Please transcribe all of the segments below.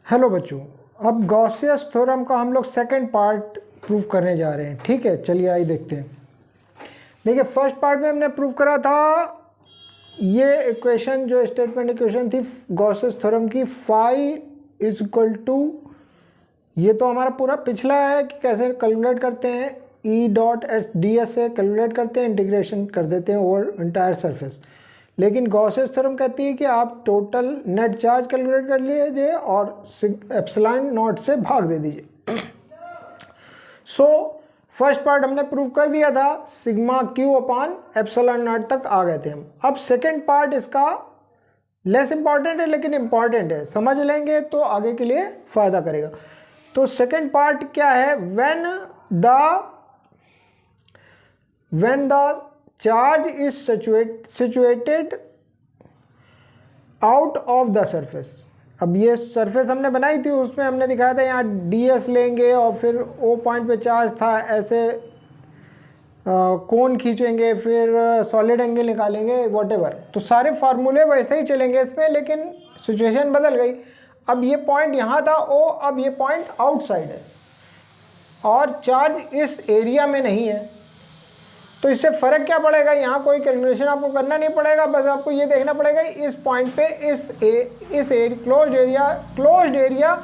Hello बच्चों, अब गॉसियस theorem का हम लोग सेकंड पार्ट प्रूव करने जा रहे हैं। ठीक है, चलिए आइए देखते हैं। देखिए, फर्स्ट पार्ट में हमने प्रूव करा था ये इक्वेशन, जो स्टेटमेंट इक्वेशन थी गॉसियस थ्योरम की, फाई इज इक्वल टू, ये तो हमारा पूरा पिछला है कि कैसे कैलकुलेट करते हैं, E dot S D S से कैलकुलेट करते हैं, इंटीग्रेशन कर देते हैं ओवर इंटायर सरफेस। लेकिन गॉसियस थ्योरम कहती है कि आप टोटल नेट चार्ज कैलकुलेट कर लीजिए और एप्सिलॉन नॉट से भाग दे दीजिए। सो फर्स्ट पार्ट हमने प्रूव कर दिया था, sigma Q upon epsilon not तक आ गए थे हम। अब सेकेंड पार्ट इसका लेस इंपॉर्टेंट है लेकिन इंपॉर्टेंट है, समझ लेंगे तो आगे के लिए फायदा करेगा। तो सेकेंड पार्ट क्या है, when the charge is situated out of the surface। अब ये सरफेस हमने बनाई थी, उसमें हमने दिखाया था यहाँ ds लेंगे और फिर O पॉइंट पे चार्ज था, ऐसे कोन खींचेंगे, फिर सॉलिड एंगल निकालेंगे, व्हाटएवर। तो सारे फार्मूले वैसे ही चलेंगे इसमें, लेकिन सिचुएशन बदल गई। अब ये पॉइंट यहाँ था O, अब ये पॉइंट आउटसाइड है और चार्ज इस एरिया में नहीं है। तो इससे फ़र्क क्या पड़ेगा, यहाँ कोई कैलकुलेशन आपको करना नहीं पड़ेगा, बस आपको ये देखना पड़ेगा इस पॉइंट पे इस क्लोज्ड एरिया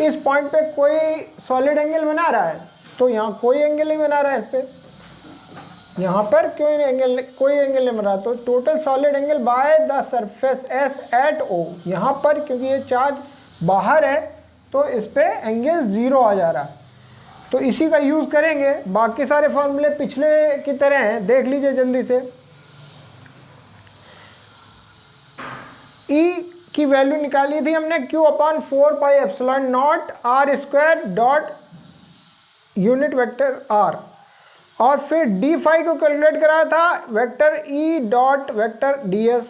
इस पॉइंट पे कोई सॉलिड एंगल बना रहा है। तो यहाँ कोई एंगल नहीं बना रहा है, इस पर यहाँ पर कोई एंगल नहीं बन रहा। तो total solid angle by the surface S at O, यहाँ पर क्योंकि ये चार्ज बाहर है तो इस पर एंगल 0 आ जा रहा है। तो इसी का यूज़ करेंगे, बाकी सारे फॉर्मूले पिछले की तरह हैं, देख लीजिए जल्दी से। E की वैल्यू निकाली थी हमने Q upon 4 pi epsilon naught r square dot unit vector R, और फिर डी फाई को कैलकुलेट करा था vector E dot vector ds।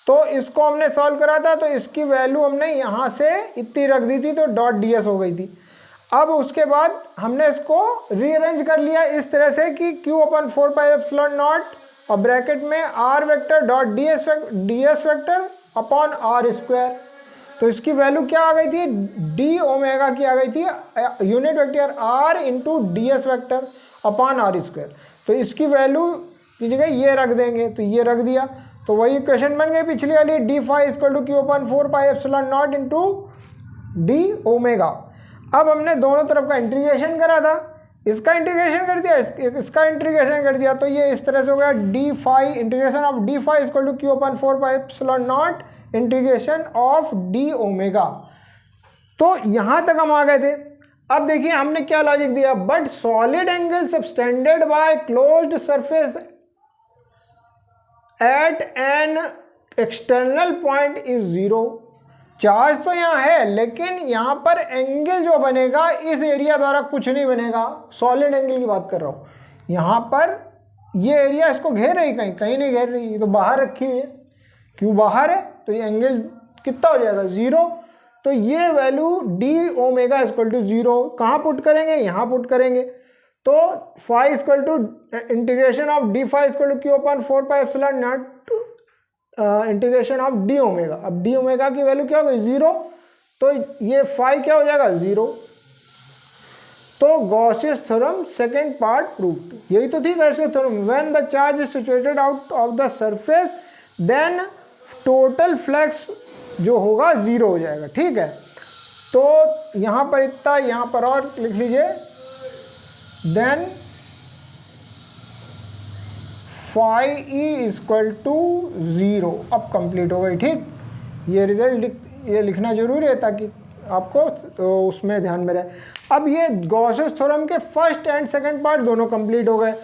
तो इसको हमने सॉल्व करा था, तो इसकी वैल्यू हमने यहाँ से इतनी रख दी थी, तो डॉट ds हो गई थी। अब उसके बाद हमने इसको रीअरेंज कर लिया इस तरह से कि Q upon 4 pi epsilon not और ब्रैकेट में R vector dot ds vector upon R square. तो इसकी वैल्यू क्या आ गई थी, d ओमेगा की आ गई थी, unit vector R into ds vector upon R square. तो इसकी वैल्यू की जगह ये रख देंगे, तो ये रख दिया, तो वही इक्वेशन बन गई पिछली वाली, d phi equal to Q upon 4 pi epsilon naught into d omega. अब हमने दोनों तरफ का इंटीग्रेशन करा था, इसका इंटीग्रेशन कर दिया, इसका इंटीग्रेशन कर दिया, तो ये इस तरह से हो गया d phi, integration of d phi equal to Q upon 4 pi epsilon naught integration of d omega. तो यहाँ तक हम आ गए थे। अब देखिए हमने क्या लॉजिक दिया, but solid angle subtended bye closed surface at an external point is 0। Charge तो यहाँ है, लेकिन यहाँ पर एंगल जो बनेगा इस एरिया द्वारा कुछ नहीं बनेगा, सॉलिड एंगल की बात कर रहा हूँ। यहाँ पर ये एरिया इसको घेर रही, कहीं नहीं घेर रही, ये तो बाहर रखी हुई है। क्यों बाहर है, तो ये एंगल कितना हो जाएगा, 0। तो ये value d omega equal to 0 कहाँ पुट करेंगे, यहाँ पुट करेंगे। तो phi equal to integration of d phi equal to Q upon 4 pi epsilon naught integration of d omega. अब डी ओमेगा की वैल्यू क्या हो गई, 0, तो ये फाई क्या हो जाएगा, 0। तो Gauss's theorem second part proved, यही तो थी Gauss's theorem. When the charge is situated out of the surface then total flux जो होगा 0 हो जाएगा। ठीक है, तो यहाँ पर इतना, यहाँ पर और लिख लीजिए, then phi E equal to 0। अब कंप्लीट हो गई। ठीक, ये रिजल्ट ये लिखना जरूरी है ताकि आपको उसमें ध्यान में रहे। अब ये गॉसियस थ्योरम के फर्स्ट एंड सेकंड पार्ट दोनों कंप्लीट हो गए।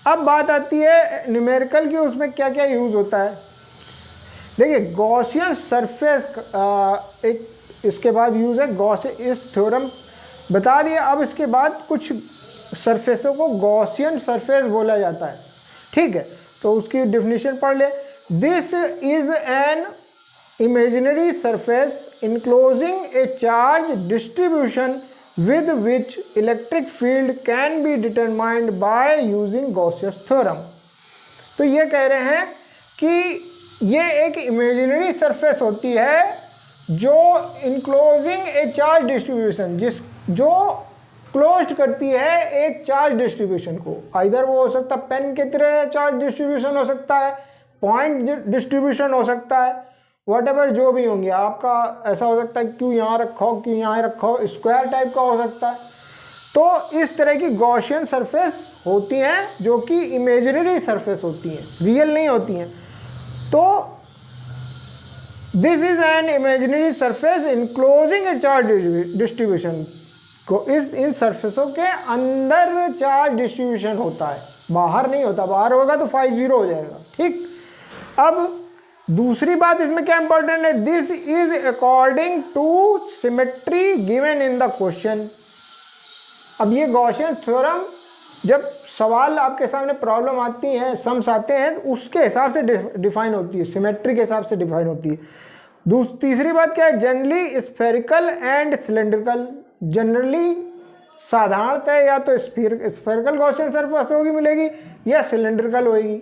अब बात आती है न्यूमेरिकल की, उसमें क्या क्या यूज़ होता है। देखिए, गॉसियन सरफेस एक इसके बाद यूज़ है, गॉसियस थ्योरम बता दिया। अब इसके बाद कुछ सरफेसों को गॉसियन सरफेस बोला जाता है। ठीक है, तो उसकी डेफिनेशन पढ़ ले। This is an imaginary surface enclosing a charge distribution with which electric field can be determined by using Gauss's theorem. तो ये कह रहे हैं कि ये एक इमेजिनरी सरफेस होती है जो इनक्लोजिंग ए चार्ज डिस्ट्रीब्यूशन, जो क्लोज करती है एक चार्ज डिस्ट्रीब्यूशन को, आइदर वो हो सकता है पेन की तरह चार्ज डिस्ट्रीब्यूशन हो सकता है, पॉइंट डिस्ट्रीब्यूशन हो सकता है, व्हाटएवर जो भी होंगे आपका, ऐसा हो सकता है क्यों यहाँ रखो क्यों यहाँ रखो, स्क्वायर टाइप का हो सकता है। तो इस तरह की गॉसियन सरफेस होती हैं जो कि इमेजिनरी सरफेस होती हैं, रियल नहीं होती हैं। तो this is an imaginary surface enclosing a charge distribution को, इन सरफेसों के अंदर चार्ज डिस्ट्रीब्यूशन होता है, बाहर नहीं होता, बाहर होगा तो फाई 0 हो जाएगा। ठीक, अब दूसरी बात इसमें क्या इंपॉर्टेंट है, this is according to symmetry given in the question. अब ये गॉसियन थ्योरम जब सवाल आपके सामने प्रॉब्लम आती हैं, सम्स आते हैं, तो उसके हिसाब से डिफाइन होती है, सिमेट्री के हिसाब से डिफाइन होती है। तीसरी बात क्या है, generally spherical and cylindrical, generally साधारणतः या तो स्फेरिकल गॉसियन सरफेस होगी मिलेगी या सिलेंड्रिकल होगी।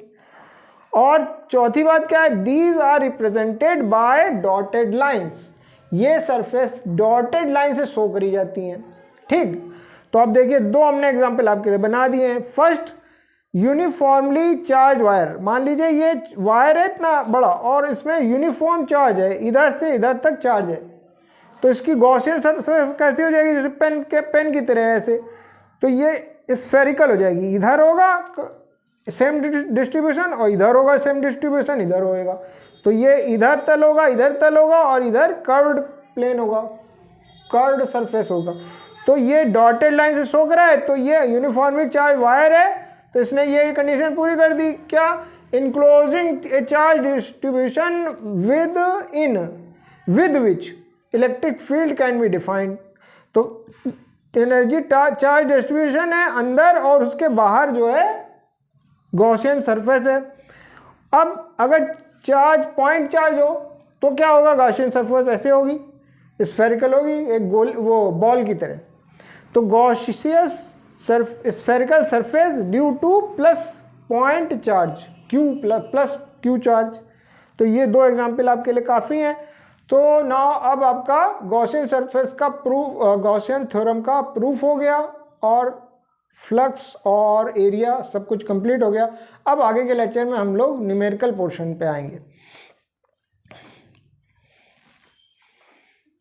और चौथी बात क्या है, these are represented by dotted lines, ये सरफेस डॉटेड लाइन से शो करी जाती हैं। ठीक, तो अब देखिए दो हमने एग्जांपल आपके लिए बना दिए हैं। फर्स्ट, यूनिफॉर्मली चार्ज वायर, मान लीजिए ये वायर है इतना बड़ा और इसमें यूनिफॉर्म चार्ज है, इधर से इधर तक चार्ज है, तो इसकी गॉसियन सरफेस कैसी हो जाएगी, जैसे पेन की तरह ऐसे, तो ये स्फेरिकल हो जाएगी, इधर होगा सेम डिस्ट्रीब्यूशन और इधर होगा सेम डिस्ट्रीब्यूशन, इधर होएगा, तो ये इधर तल होगा और इधर कर्व्ड प्लेन होगा, कर्व्ड सरफेस होगा। तो ये डॉटेड लाइन से शो करा है, तो ये यूनिफॉर्मली चार्ज वायर है, तो इसने ये कंडीशन पूरी कर दी, क्या, enclosing a charge distribution with which electric field can be defined. तो एनर्जी चार्ज डिस्ट्रीब्यूशन है अंदर और उसके बाहर जो है गॉसियन सरफेस है। अब अगर चार्ज पॉइंट चार्ज हो तो क्या होगा, गॉसियन सरफेस ऐसे होगी, स्फेरिकल होगी, एक गोल वो बॉल की तरह। तो Gauss's spherical surface due to plus point charge Q plus Q charge. तो ये दो एग्जाम्पल आपके लिए काफ़ी हैं। तो नाउ अब आपका गॉसियन सरफेस का प्रूफ, गॉसियन थ्योरम का प्रूफ हो गया और फ्लक्स और एरिया सब कुछ कंप्लीट हो गया। अब आगे के लेक्चर में हम लोग न्यूमेरिकल पोर्शन पे आएंगे।